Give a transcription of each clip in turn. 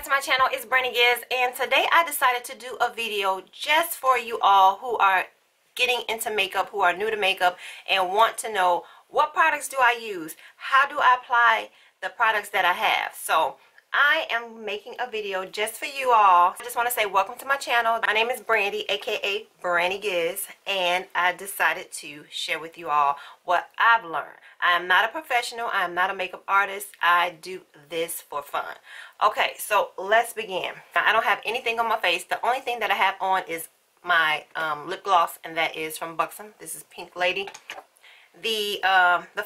to my channel. It's Brannygiz, and today I decided to do a video just for you all who are getting into makeup, who are new to makeup, and want to know what products do I use, how do I apply the products that I have. So I am making a video just for you all. I just want to say welcome to my channel. My name is Brandi, aka Brannygiz, and I decided to share with you all what I've learned. I am not a professional. I am not a makeup artist. I do this for fun. Okay, so let's begin. Now, I don't have anything on my face. The only thing that I have on is my lip gloss, and that is from Buxom. This is Pink Lady. The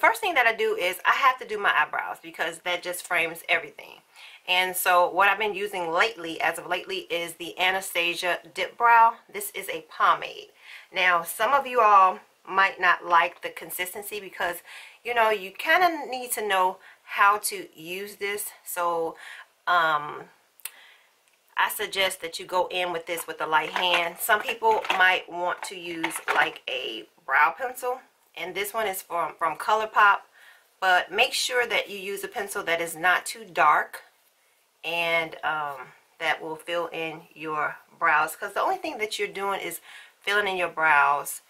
first thing that I do is I have to do my eyebrows because that just frames everything. And so what I've been using lately, as of lately, is the Anastasia Dip Brow. This is a pomade. Now, some of you all might not like the consistency because, you know, you kind of need to know how to use this. So I suggest that you go in with this with a light hand. Some people might want to use like a brow pencil, and this one is from ColourPop, but make sure that you use a pencil that is not too dark and that will fill in your brows, because the only thing that you're doing is filling in your brows.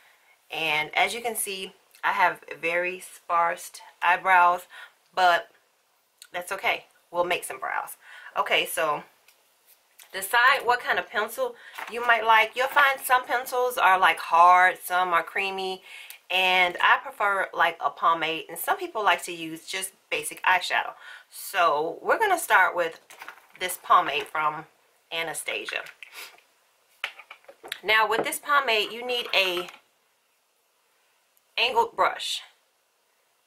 And as you can see, I have very sparse eyebrows, but that's okay. We'll make some brows. Okay, so decide what kind of pencil you might like. You'll find some pencils are like hard, some are creamy, and I prefer like a pomade, and some people like to use just basic eyeshadow. So we're going to start with this pomade from Anastasia. Now with this pomade, you need a angled brush.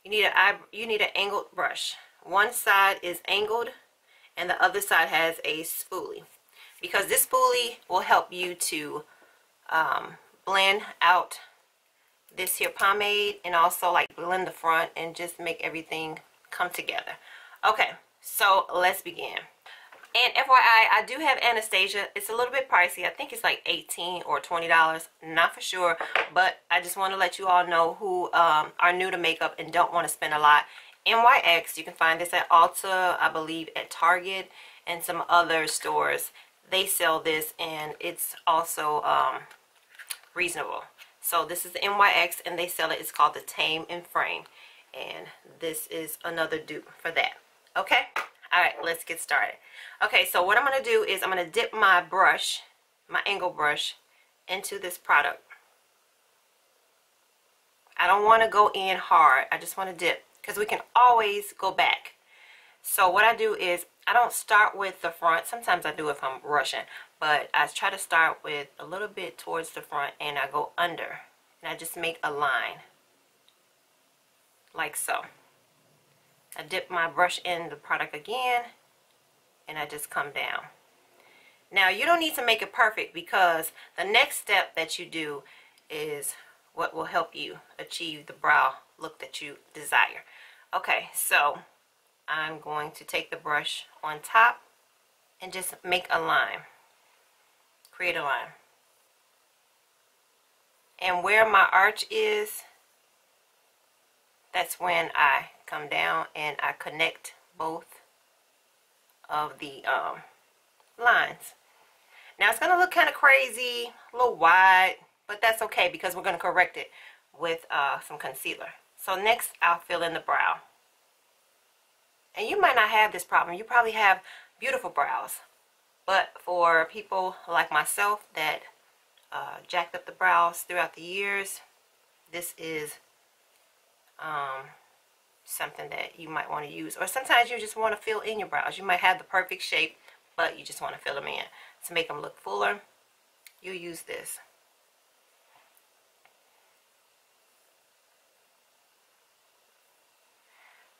You need an angled brush. One side is angled and the other side has a spoolie, because this spoolie will help you to blend out this here pomade, and also like blend the front and just make everything come together. Okay, so let's begin. And FYI, I do have Anastasia. It's a little bit pricey. I think it's like $18 or $20, not for sure, but I just want to let you all know who are new to makeup and don't want to spend a lot. NYX, you can find this at Ulta, I believe at Target, and some other stores. They sell this, and it's also reasonable. So this is the NYX, and they sell it. It's called the Tame and Frame, and this is another dupe for that. Okay, all right, let's get started. Okay, so what I'm going to do is I'm going to dip my brush, my angle brush, into this product. I don't want to go in hard. I just want to dip, because we can always go back. So what I do is I don't start with the front. Sometimes I do if I'm rushing, but I try to start with a little bit towards the front, and I go under, and I just make a line like so. I dip my brush in the product again, and I just come down. Now you don't need to make it perfect, because the next step that you do is what will help you achieve the brow look that you desire. Okay, so I'm going to take the brush on top and just make a line. Create a line. And where my arch is, that's when I come down and I connect both of the lines. Now it's going to look kind of crazy, a little wide, but that's okay, because we're going to correct it with some concealer. So next I'll fill in the brow. And you might not have this problem. You probably have beautiful brows. But for people like myself that jacked up the brows throughout the years, this is something that you might want to use. Or sometimes you just want to fill in your brows. You might have the perfect shape, but you just want to fill them in to make them look fuller. You use this.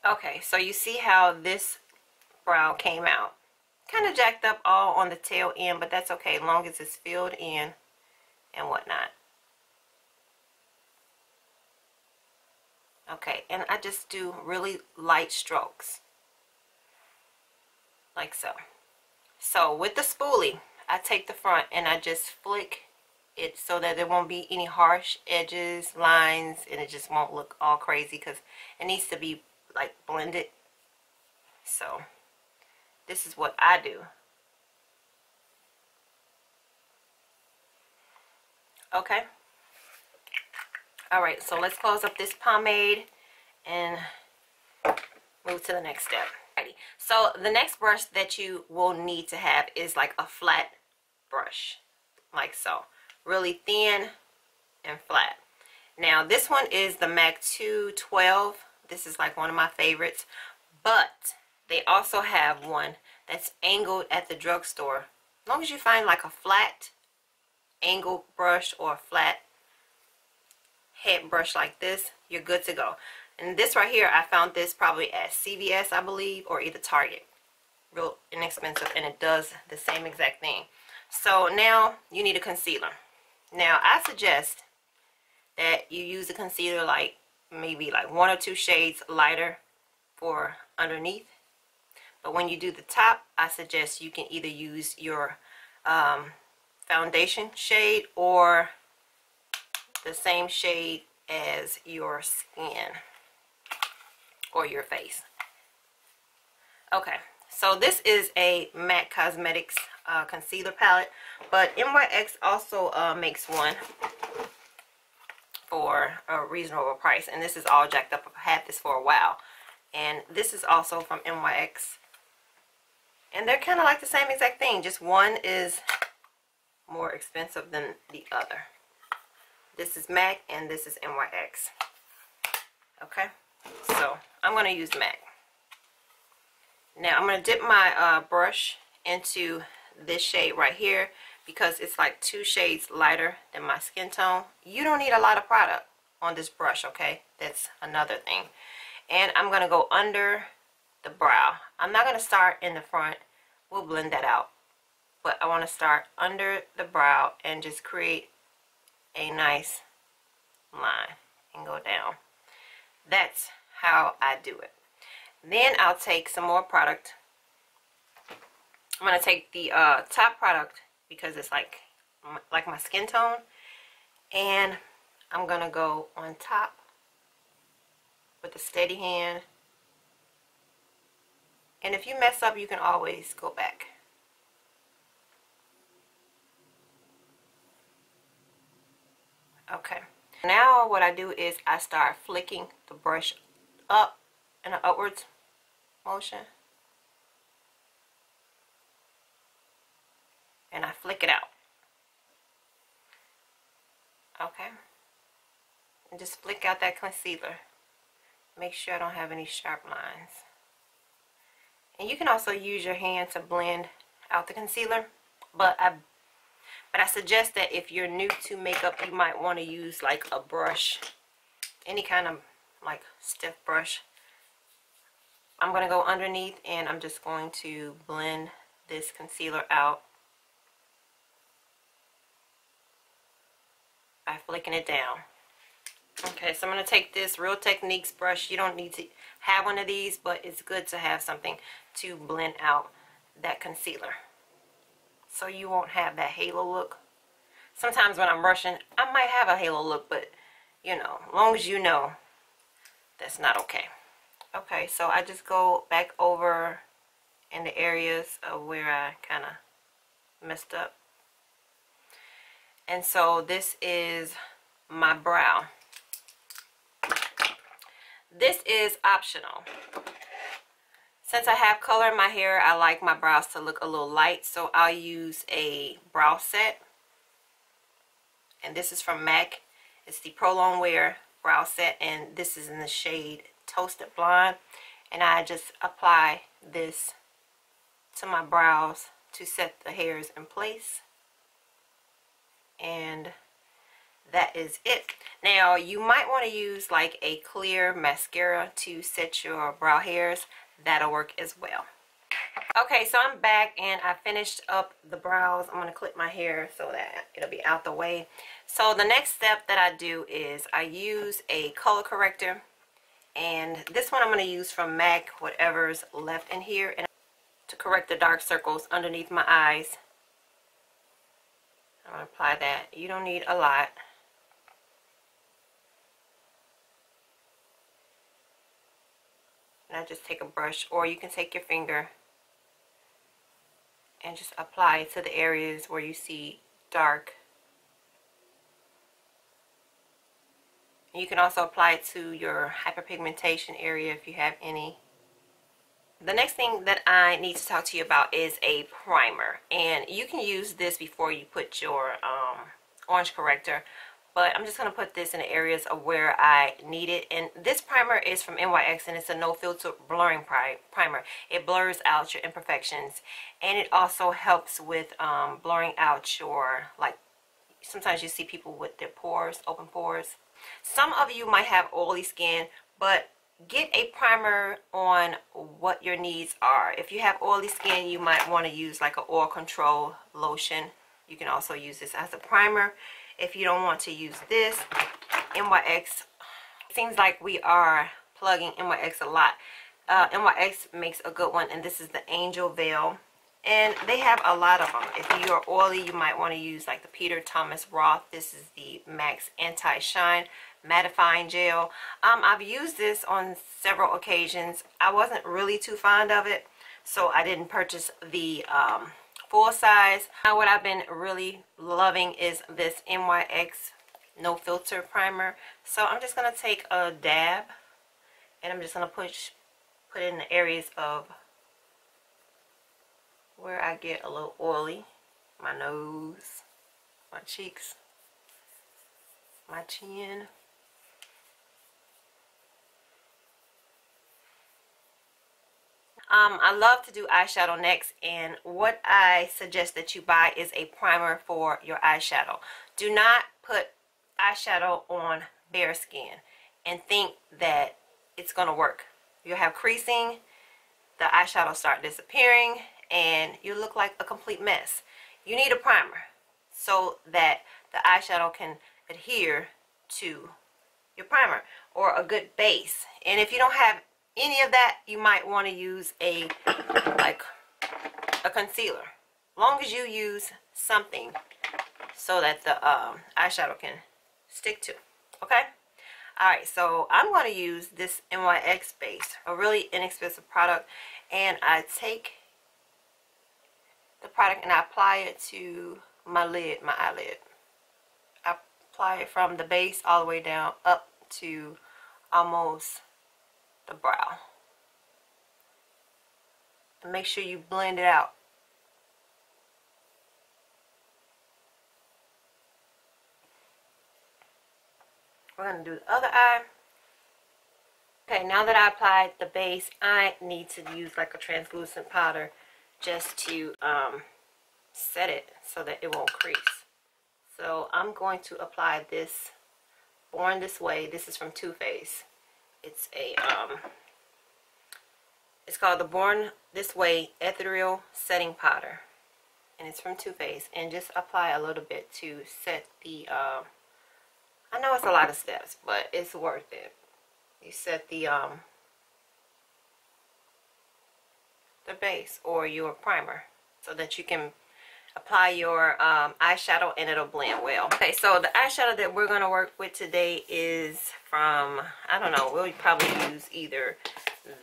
Okay, so you see how this brow came out. Kind of jacked up all on the tail end, but that's okay, as long as it's filled in and whatnot. Okay, and I just do really light strokes, like so. So with the spoolie, I take the front and I just flick it so that there won't be any harsh edges, lines, and it just won't look all crazy, because it needs to be like blended. So this is what I do. Okay. All right, so let's close up this pomade and move to the next step. Alrighty. So the next brush that you will need to have is like a flat brush, like so, really thin and flat. Now this one is the MAC 212. This is like one of my favorites, but they also have one that's angled at the drugstore. As long as you find like a flat angled brush or a flat head brush like this, you're good to go. And this right here, I found this probably at CVS, I believe, or either Target. Real inexpensive, and it does the same exact thing. So now you need a concealer. Now I suggest that you use a concealer like maybe like 1 or 2 shades lighter for underneath. But when you do the top, I suggest you can either use your foundation shade or the same shade as your skin or your face. Okay, so this is a MAC Cosmetics concealer palette, but NYX also makes one for a reasonable price, and this is all jacked up. I've had this for a while, and this is also from NYX, and they're kind of like the same exact thing, just one is more expensive than the other. This is MAC and this is NYX. Okay, so I'm going to use MAC. Now I'm going to dip my brush into this shade right here because it's like 2 shades lighter than my skin tone. You don't need a lot of product on this brush, okay? That's another thing. And I'm going to go under the brow. I'm not going to start in the front. We'll blend that out. But I want to start under the brow and just create a nice line and go down. That's how I do it. Then I'll take some more product. I'm going to take the top product because it's like my skin tone, and I'm going to go on top with a steady hand. And if you mess up, you can always go back. Okay, now what I do is I start flicking the brush up in an upwards motion, and I flick it out. Okay, and just flick out that concealer. Make sure I don't have any sharp lines. And you can also use your hand to blend out the concealer, but I suggest that if you're new to makeup, you might want to use like a brush, any kind of like stiff brush. I'm going to go underneath and I'm just going to blend this concealer out by flicking it down. Okay, so I'm going to take this Real Techniques brush. You don't need to have one of these, but it's good to have something to blend out that concealer, so you won't have that halo look. Sometimes when I'm rushing, I might have a halo look, but you know, as long as you know, that's not okay. Okay, so I just go back over in the areas of where I kind of messed up. And so this is my brow. This is optional. Since I have color in my hair, I like my brows to look a little light, so I'll use a brow set. And this is from MAC. It's the Prolong Wear brow set, and this is in the shade Toasted Blonde. And I just apply this to my brows to set the hairs in place. And that is it. Now you might want to use like a clear mascara to set your brow hairs. That'll work as well. Okay, so I'm back and I finished up the brows. I'm going to clip my hair so that it'll be out the way. So the next step that I do is I use a color corrector, and this one I'm going to use from MAC, whatever's left in here, and to correct the dark circles underneath my eyes. I'm going to apply that. You don't need a lot. And I just take a brush, or you can take your finger and just apply it to the areas where you see dark You can also apply it to your hyperpigmentation area if you have any. The next thing that I need to talk to you about is a primer, and you can use this before you put your orange corrector, but I'm just going to put this in the areas of where I need it. And this primer is from NYX, and it's a no filter blurring primer. It blurs out your imperfections, and it also helps with blurring out your, like, sometimes you see people with their pores, open pores. Some of you might have oily skin, but get a primer on what your needs are. If you have oily skin, you might want to use like an oil control lotion. You can also use this as a primer. If you don't want to use this, NYX, it seems like we are plugging NYX a lot. NYX makes a good one, and this is the Angel Veil. And they have a lot of them. If you are oily, you might want to use like the Peter Thomas Roth. This is the Max Anti-Shine Mattifying Gel. I've used this on several occasions. I wasn't really too fond of it, so I didn't purchase the full size. Now what I've been really loving is this NYX No Filter Primer. So I'm just going to take a dab, and I'm just going to put it in the areas of where I get a little oily. My nose, my cheeks, my chin. I love to do eyeshadow next, and what I suggest that you buy is a primer for your eyeshadow. Do not put eyeshadow on bare skin and think that it's going to work. You'll have creasing, the eyeshadow start disappearing, and you look like a complete mess. You need a primer so that the eyeshadow can adhere to your primer, or a good base. And if you don't have any of that, you might want to use a concealer. As long as you use something so that the eyeshadow can stick to. Okay? Alright, so I'm going to use this NYX base, a really inexpensive product, and I take the product and I apply it to my lid, my eyelid. I apply it from the base all the way down up to almost the brow. And make sure you blend it out. We're going to do the other eye. Okay, now that I applied the base, I need to use like a translucent powder just to set it so that it won't crease. So I'm going to apply this Born This Way. This is from Too Faced. It's a it's called the Born This Way Ethereal Setting Powder, and it's from Too Faced. And just apply a little bit to set the I know it's a lot of steps, but it's worth it. You set the base or your primer so that you can apply your eyeshadow and it'll blend well. Okay, so the eyeshadow that we're going to work with today is from, I don't know, we'll probably use either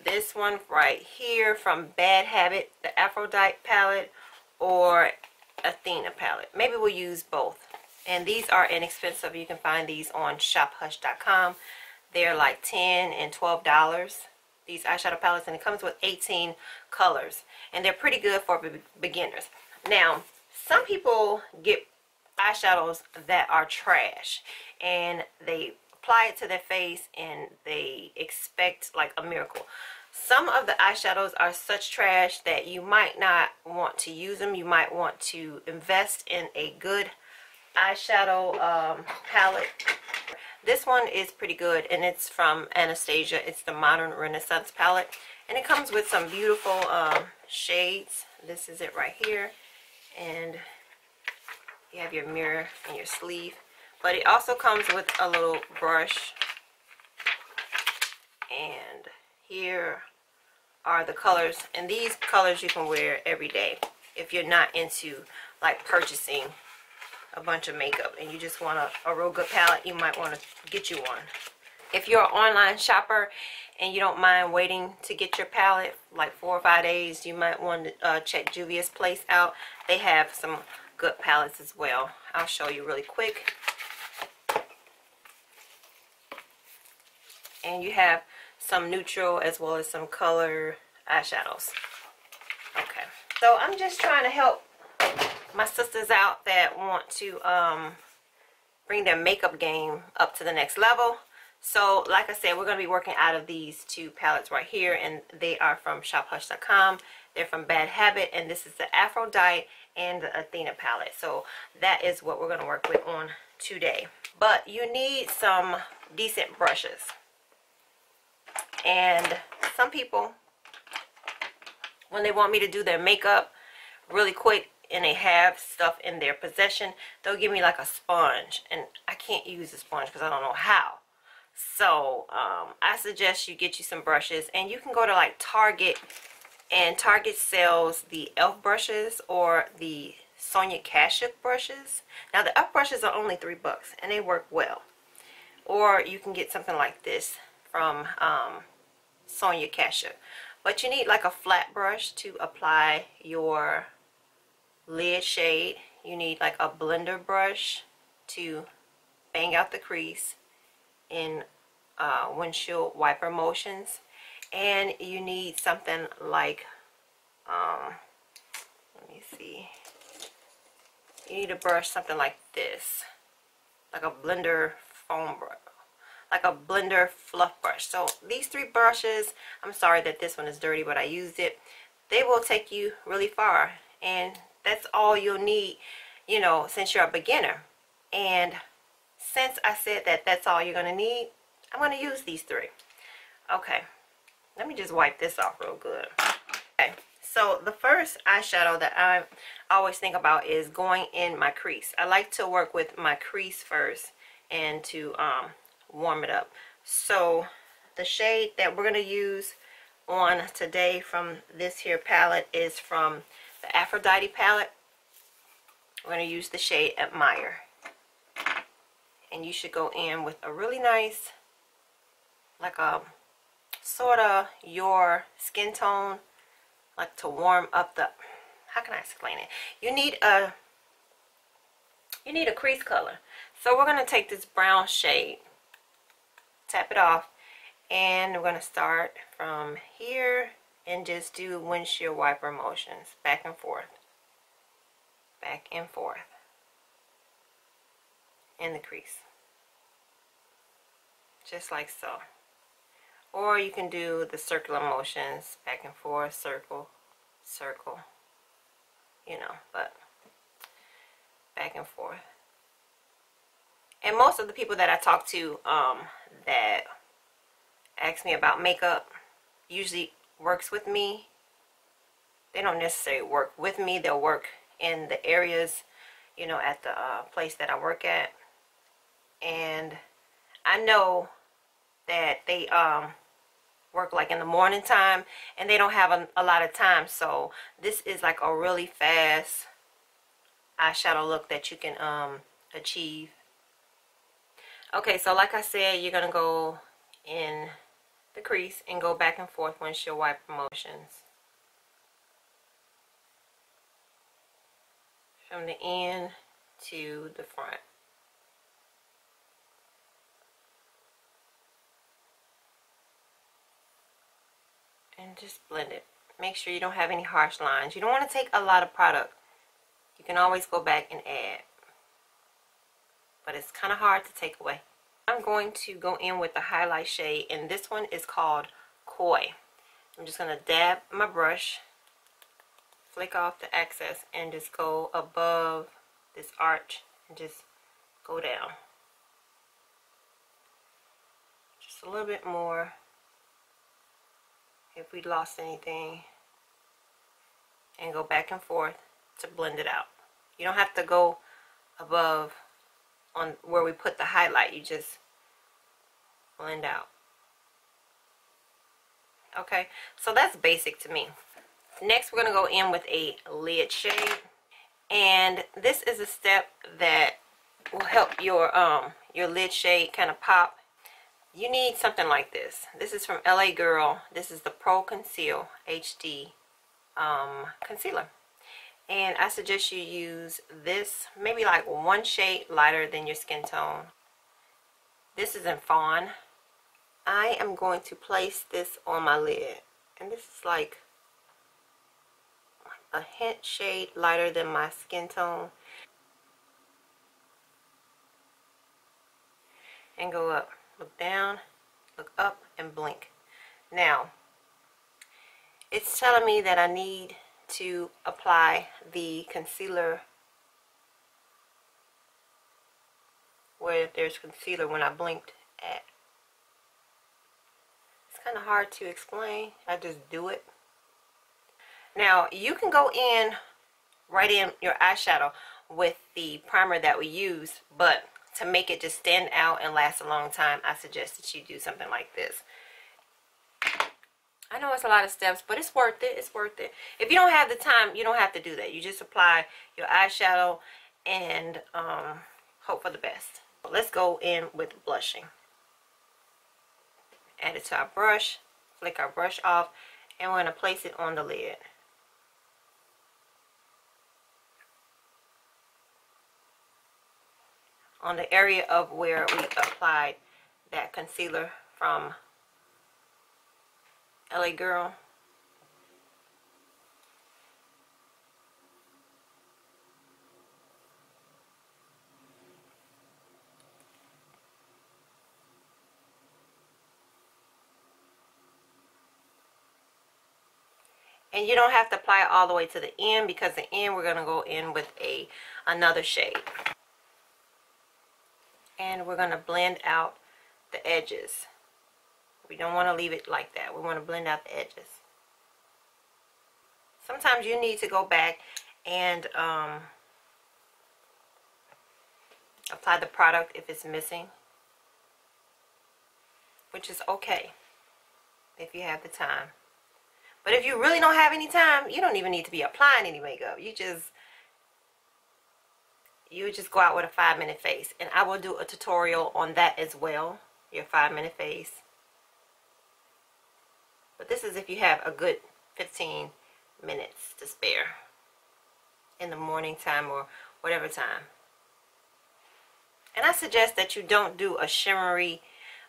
this one right here from Bad Habit, the Aphrodite palette, or Athena palette. Maybe we'll use both. And these are inexpensive. You can find these on shophush.com. They're like $10 and $12. These eyeshadow palettes, and it comes with 18 colors, and they're pretty good for beginners. Now, some people get eyeshadows that are trash, and they apply it to their face and they expect like a miracle. Some of the eyeshadows are such trash that you might not want to use them. You might want to invest in a good eyeshadow palette. This one is pretty good, and it's from Anastasia. It's the Modern Renaissance palette, and it comes with some beautiful shades. This is it right here, and you have your mirror and your sleeve, but it also comes with a little brush. And here are the colors, and these colors you can wear every day if you're not into like purchasing a bunch of makeup and you just want a real good palette. You might want to get you one. If you're an online shopper and you don't mind waiting to get your palette like 4 or 5 days, you might want to check Juvia's Place out. They have some good palettes as well. I'll show you really quick. and you have some neutral as well as some color eyeshadows. Okay, so I'm just trying to help my sisters out that want to bring their makeup game up to the next level. So like I said, we're going to be working out of these two palettes right here, and they are from shophush.com. They're from Bad Habit, and this is the Aphrodite and the Athena palette. So that is what we're going to work with on today. But you need some decent brushes. And some people, when they want me to do their makeup really quick and they have stuff in their possession, they'll give me like a sponge, and I can't use a sponge because I don't know how. So I suggest you get you some brushes, and you can go to like Target, and Target sells the e.l.f. brushes or the Sonia Kashuk brushes. Now the e.l.f. brushes are only $3 and they work well. Or you can get something like this from Sonia Kashuk. But you need like a flat brush to apply your lid shade. You need like a blender brush to bang out the crease in windshield wiper motions. And you need something like let me see, you need a brush something like this, like a blender foam brush, like a blender fluff brush. So these three brushes, I'm sorry that this one is dirty, but I used it. They will take you really far, and that's all you'll need, you know, since you're a beginner. And since I said that that's all you're gonna need, I'm gonna use these three. Okay, let me just wipe this off real good. Okay, so the first eyeshadow that I always think about is going in my crease. I like to work with my crease first and to warm it up. So the shade that we're going to use on today from this here palette is from the Aphrodite palette. We're going to use the shade Admire. And you should go in with a really nice, like a sort of your skin tone, like to warm up the, how can I explain it? You need a crease color. So we're going to take this brown shade, tap it off, and we're going to start from here and just do windshield wiper motions back and forth in the crease, just like so. Or you can do the circular motions back and forth, circle, circle, you know, but back and forth. And most of the people that I talk to that ask me about makeup usually works with me. They don't necessarily work with me. They'll work in the areas, you know, at the place that I work at. And I know that they work like in the morning time, and they don't have a lot of time. So this is like a really fast eyeshadow look that you can achieve. Okay, so like I said, you're gonna go in the crease and go back and forth windshield wiper motions from the end to the front. And just blend it. Make sure you don't have any harsh lines. You don't want to take a lot of product. You can always go back and add, but it's kind of hard to take away. I'm going to go in with the highlight shade, and this one is called Koi. I'm just going to dab my brush, flick off the excess, and just go above this arch and just go down. Just a little bit more if we lost anything, and go back and forth to blend it out. You don't have to go above on where we put the highlight. You just blend out. Okay, so that's basic to me. Next, we're going to go in with a lid shade, and this is a step that will help your lid shade kind of pop. You need something like this. This is from LA Girl. This is the Pro Conceal HD concealer. And I suggest you use this, maybe like one shade lighter than your skin tone. This is in Fawn. I am going to place this on my lid, and this is like a hint shade lighter than my skin tone, and go up, look down, look up, and blink. Now it's telling me that I need to apply the concealer where there's concealer when I blinked at. It's kind of hard to explain. I just do it. Now you can go in right in your eyeshadow with the primer that we use, but to make it just stand out and last a long time, I suggest that you do something like this. I know it's a lot of steps, but it's worth it. It's worth it. If you don't have the time, you don't have to do that. You just apply your eyeshadow and hope for the best. Let's go in with blushing. Add it to our brush, flick our brush off, and we're going to place it on the lid. On the area of where we applied that concealer from LA Girl. And you don't have to apply it all the way to the end, because the end we're going to go in with another shade. And we're going to blend out the edges. We don't want to leave it like that. We want to blend out the edges. Sometimes you need to go back and apply the product if it's missing, which is okay if you have the time. But if you really don't have any time, you don't even need to be applying any makeup. You just go out with a 5-minute face, and I will do a tutorial on that as well, your 5-minute face. But this is if you have a good 15 minutes to spare in the morning time or whatever time. And I suggest that you don't do a shimmery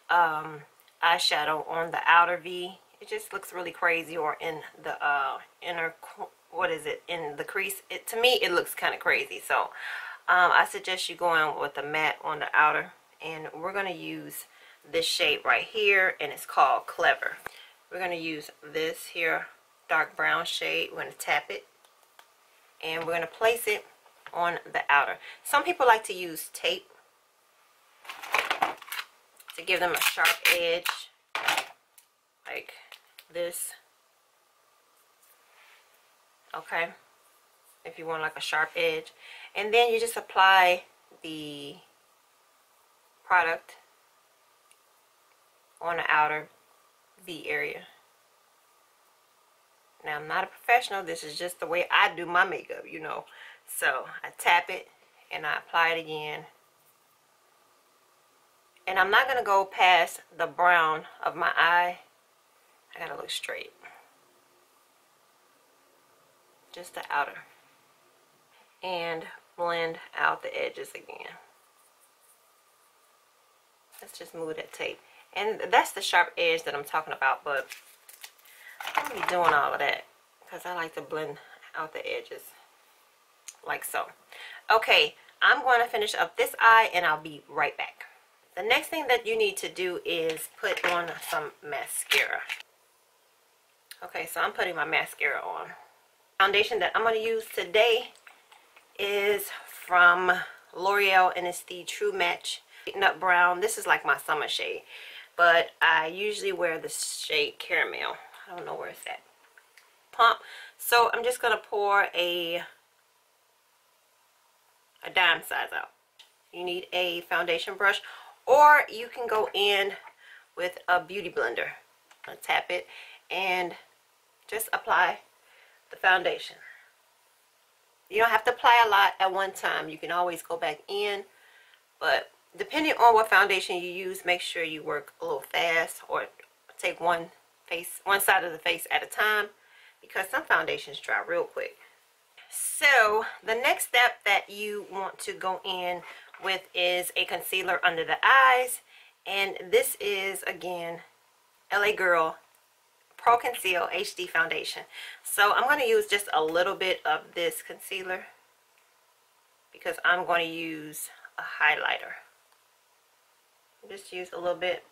eyeshadow on the outer V. It just looks really crazy, or in the inner, what is it, in the crease. To me, it looks kind of crazy. So I suggest you go in with a matte on the outer, and we're going to use this shade right here, and it's called Clever. We're going to use this here dark brown shade. We're going to tap it, and we're going to place it on the outer. Some people like to use tape to give them a sharp edge, like this. Okay, if you want like a sharp edge. And then you just apply the product on the outer V area. Now, I'm not a professional. This is just the way I do my makeup, you know. So I tap it and I apply it again. And I'm not going to go past the brown of my eye. I got to look straight. Just the outer. And blend out the edges again. Let's just move that tape. And that's the sharp edge that I'm talking about, but I'm going to be doing all of that because I like to blend out the edges like so. Okay, I'm going to finish up this eye and I'll be right back. The next thing that you need to do is put on some mascara. Okay, so I'm putting my mascara on. Foundation that I'm going to use today is from Loreal, and it's the True Match Nut Brown. This is like my summer shade, but I usually wear the shade Caramel. I don't know where it's at. Pump. So I'm just going to pour a dime size out. You need a foundation brush, or you can go in with a beauty blender. I'll tap it and just apply the foundation. You don't have to apply a lot at one time. You can always go back in, but depending on what foundation you use, make sure you work a little fast, or take one side of the face at a time, because some foundations dry real quick. So the next step that you want to go in with is a concealer under the eyes, And this is, again, LA Girl Pro Conceal HD Foundation. So I'm going to use just a little bit of this concealer because I'm going to use a highlighter. Just use a little bit.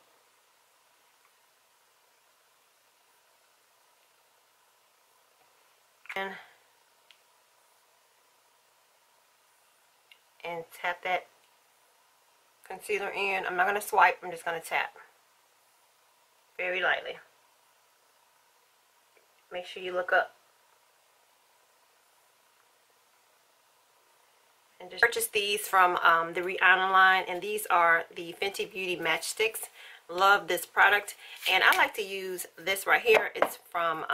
And tap that concealer in. I'm not going to swipe, I'm just going to tap very lightly. Make sure you look up. And just purchase these from the Rihanna line, and these are the Fenty Beauty Matchsticks. Love this product, and I like to use this right here. It's from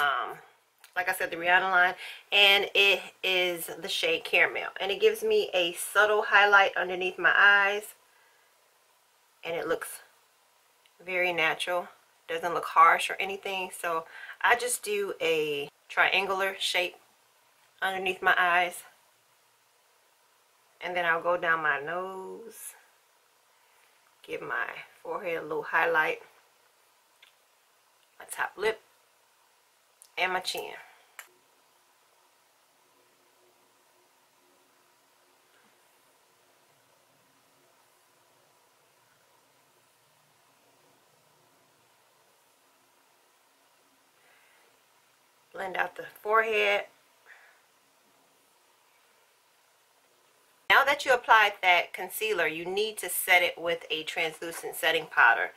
like I said, the Rihanna line, and it is the shade Caramel, and it gives me a subtle highlight underneath my eyes, and it looks very natural. Doesn't look harsh or anything. So I just do a triangular shape underneath my eyes, and then I'll go down my nose, give my forehead a little highlight, my top lip, and my chin. Blend out the forehead. Now that you applied that concealer, you need to set it with a translucent setting powder.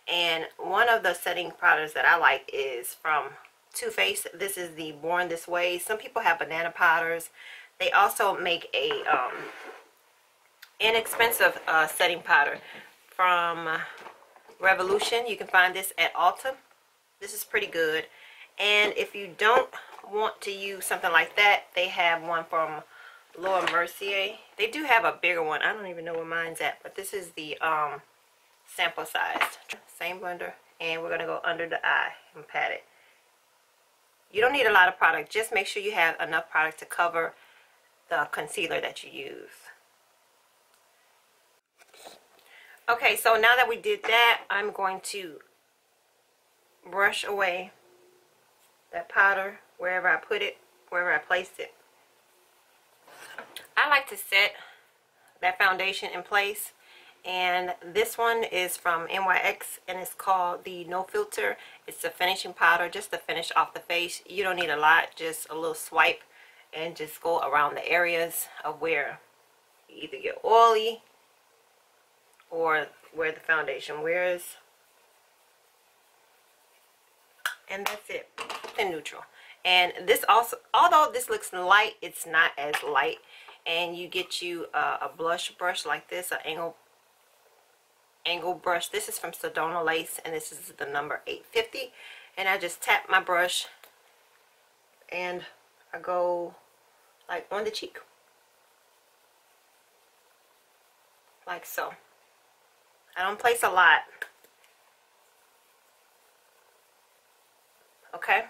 And one of the setting powders that I like is from Too Faced. This is the Born This Way. Some people have banana powders. They also make a inexpensive setting powder from Revolution. You can find this at Ulta. This is pretty good. And if you don't want to use something like that, they have one from Laura Mercier. They do have a bigger one. I don't even know where mine's at, but this is the sample size. Same blender, and we're going to go under the eye and pat it. You don't need a lot of product. Just make sure you have enough product to cover the concealer that you use. Okay, so now that we did that, I'm going to brush away that powder wherever I put it, wherever I placed it. I like to set that foundation in place, and this one is from NYX, and it's called the No Filter. It's a finishing powder just to finish off the face. You don't need a lot, just a little swipe, and just go around the areas of where you either get oily or where the foundation wears. And that's it. And neutral. And this also, although this looks light, it's not as light. And you get you a blush brush like this, an angle brush. This is from Sedona Lace, and this is the number 850. And I just tap my brush, and I go like on the cheek, like so. I don't place a lot. Okay,